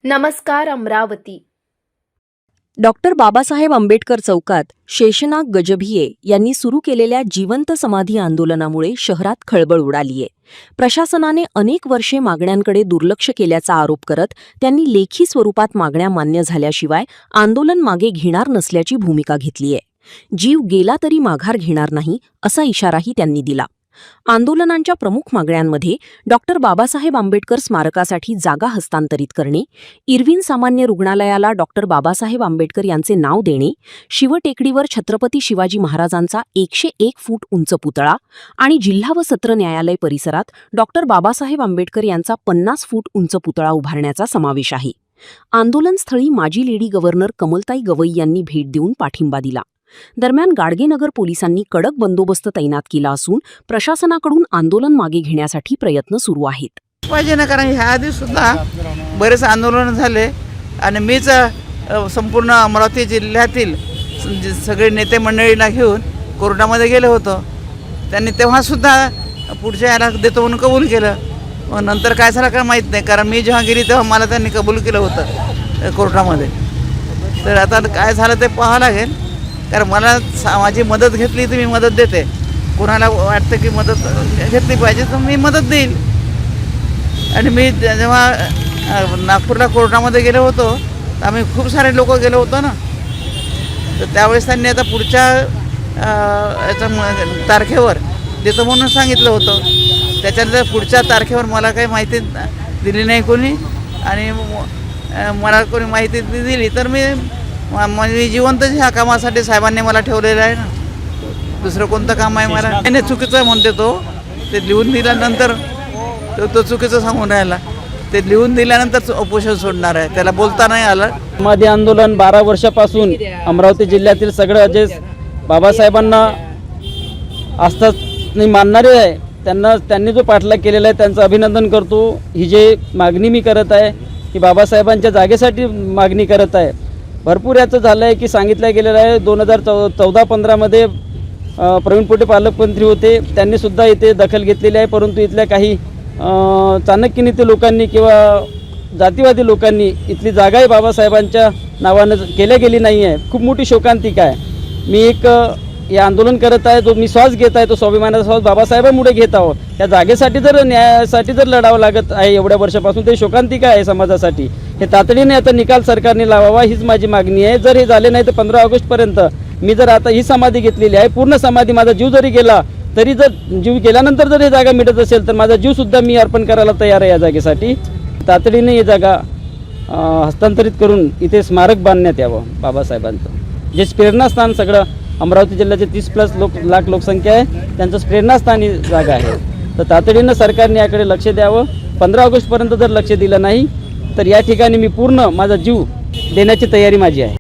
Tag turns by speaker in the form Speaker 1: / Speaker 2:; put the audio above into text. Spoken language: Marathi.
Speaker 1: नमस्कार अमरावती।
Speaker 2: डॉक्टर बाबासाहेब आंबेडकर चौकात शेषनाग गजभिये यांनी सुरू केलेल्या जिवंत समाधी आंदोलनामुळे शहरात खळबळ उडालीये। प्रशासनाने अनेक वर्षे मागण्यांकडे दुर्लक्ष केल्याचा आरोप करत त्यांनी लेखी स्वरूपात मागण्या मान्य झाल्याशिवाय आंदोलन मागे घेणार नसल्याची भूमिका घेतलीये। जीव गेला तरी माघार घेणार नाही असा इशाराही त्यांनी दिला। आंदोलनांच्या प्रमुख मागण्यांमध्ये डॉक्टर बाबासाहेब आंबेडकर स्मारकासाठी जागा हस्तांतरित करणे, इरविन सामान्य रुग्णालयाला डॉक्टर बाबासाहेब आंबेडकर यांचे नाव देणे, शिवटेकडीवर छत्रपती शिवाजी महाराजांचा 101 फूट उंच पुतळा आणि जिल्हा व सत्र न्यायालय परिसरात डॉक्टर बाबासाहेब आंबेडकर यांचा 50 फूट उंच पुतळा उभारण्याचा समावेश आहे। आंदोलनस्थळी माजी लेडी गव्हर्नर कमलताई गवई यांनी भेट देऊन पाठिंबा दिला। दरम्यान गाडगेनगर पोलिसांनी कडक बंदोबस्त तैनात केला असून प्रशासनाकडून आंदोलन मागे घेण्यासाठी प्रयत्न सुरू आहेत।
Speaker 3: पाहिजे ना, कारण ह्या आधी सुद्धा बरेच आंदोलन झाले आणि मीच संपूर्ण अमरावती जिल्ह्यातील सगळे नेते मंडळीला घेऊन कोर्टामध्ये गेलो होतो। त्यांनी तेव्हा सुद्धा पुढच्या याला देतो म्हणून कबूल केलं। मग नंतर काय झालं काय माहीत नाही, कारण मी जेव्हा गेली तेव्हा मला त्यांनी कबूल केलं होतं कोर्टामध्ये। तर आता काय झालं ते पाहावं लागेल, कारण मला माझी मदत घेतली तर मी मदत देते, कोणाला वाटतं की मदत घेतली पाहिजे तर मी मदत देईल। आणि मी जेव्हा नागपूरला कोर्टामध्ये गेलो होतो तर आम्ही खूप सारे लोक गेलो होतो ना, तर त्यावेळेस त्यांनी आता पुढच्या याच्या तारखेवर देतो म्हणून सांगितलं होतं। त्याच्यानंतर पुढच्या तारखेवर मला काही माहिती दिली नाही कोणी, आणि मला कोणी माहिती दिली तर मी जिवंत ह्या कामासाठी साहेबांनी मला ठेवलेलं आहे ना, दुसरं कोणतं काम आहे मला? त्याने चुकीचं म्हणते तो, ते लिहून दिल्यानंतर तो चुकीचं सांगून राहिला। ते लिहून दिल्यानंतर उपोषण सोडणार आहे, त्याला बोलता नाही आलं।
Speaker 4: समाधी आंदोलन 12 वर्षापासून अमरावती जिल्ह्यातील सगळं जे बाबासाहेबांना आस्थाने मानणारे आहे त्यांनी जो पाठलाग केलेला आहे त्यांचं अभिनंदन करतो। ही जे मागणी मी करत आहे ही बाबासाहेबांच्या जागेसाठी मागणी करत आहे। भरपूर याचं झालं आहे की सांगितलं गेलेलं आहे 2014-15मध्ये प्रवीण पोटे पालकमंत्री होते, त्यांनीसुद्धा इथे दखल घेतलेली आहे, परंतु इथल्या काही चाणक्यनीती लोकांनी किंवा जातीवादी लोकांनी इथली जागाही बाबासाहेबांच्या नावानं केल्या गेली नाही आहे। खूप मोठी शोकांतिका आहे। मी एक हे आंदोलन करत आहे, जो मी श्वास घेत आहे तो स्वाभिमानाचा श्वास बाबासाहेबांमुळे घेत आहोत। त्या जागेसाठी जर न्यायासाठी जर लढावं लागत आहे एवढ्या वर्षापासून, ते शोकांतिका आहे समाजासाठी। हे तातडीने आता निकाल सरकारने लावावा हीच माझी मागणी आहे। जर हे झाले नाही तर 15 ऑगस्टपर्यंत मी जर आता ही समाधी घेतलेली आहे, पूर्ण समाधी, माझा जीव जरी गेला तरी, जर जीव गेल्यानंतर जर ही जागा मिळत असेल तर माझा जीवसुद्धा मी अर्पण करायला तयार आहे या जागेसाठी। तातडीने ही जागा हस्तांतरित करून इथे स्मारक बांधण्यात यावं बाबासाहेबांचं, जे प्रेरणास्थान सगळं अमरावती जिल्ह्याचे 30+ लाख लोकसंख्या आहे, त्यांचं प्रेरणास्थान ही जागा आहे। तर तातडीनं सरकारने याकडे लक्ष द्यावं। 15 ऑगस्टपर्यंत जर लक्ष दिलं नाही तर या ठिकाणी मी पूर्ण माझा जीव देण्याची तयारी माझी आहे।